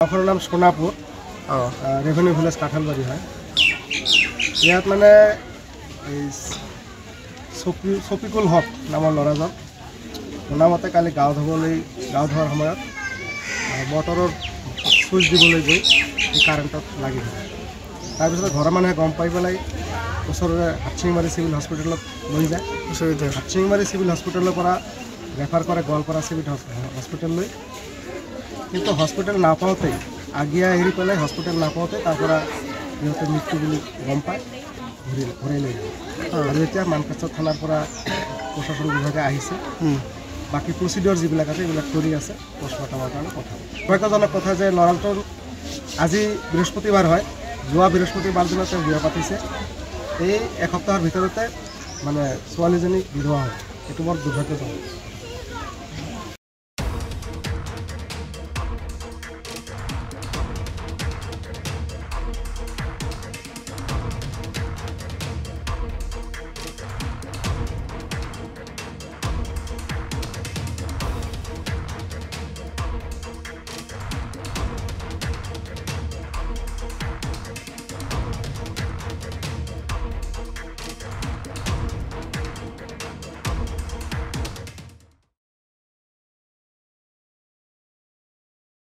গাঁওখনৰ নাম Sonapur revenue village কাঠালবাৰী হয়। ইয়াত মানে এই চফিকুল হক নামৰ ল'ৰাজন শুনামতে কালি গাঁও ধোৱাৰ সময়ত মটৰৰ চুইচ দিবলৈ গৈ কাৰেণ্টত লাগি থাকে। তাৰপিছত ঘৰৰ মানুহে গম পাই পেলাই ওচৰৰে হাটশিঙিমাৰী চিভিল হস্পিটেলত লৈ যায়। হাটশিঙিমাৰী চিভিল হস্পিটেলৰ পৰা ৰেফাৰ কৰে গোৱালপাৰা চিভিল হস্পিটেললৈ। কিন্তু হস্পিটেল নাপাওঁতেই আগিয়া এৰি পেলাই হস্পিটেল নাপাওঁতে তাৰ পৰা সিহঁতে মৃত্যু বুলি গম পায়, ঘূৰাই লৈ যায়। আৰু এতিয়া মানকাছাৰ থানাৰ পৰা প্ৰশাসন বিভাগে আহিছে, বাকী প্ৰচিডিঅ'ৰ যিবিলাক আছে এইবিলাক কৰি আছে পষ্টমৰ্টমৰ কাৰণে পঠাব। সৌভাগ্যজনক কথা যে ল'ৰাটোৰ আজি বৃহস্পতিবাৰ হয়, যোৱা বৃহস্পতিবাৰ দিনা তেওঁ বিয়া পাতিছে। এই এসপ্তাহৰ ভিতৰতে মানে ছোৱালীজনী বিধৱা হয়, এইটো বৰ দুৰ্ভাগ্যজনক।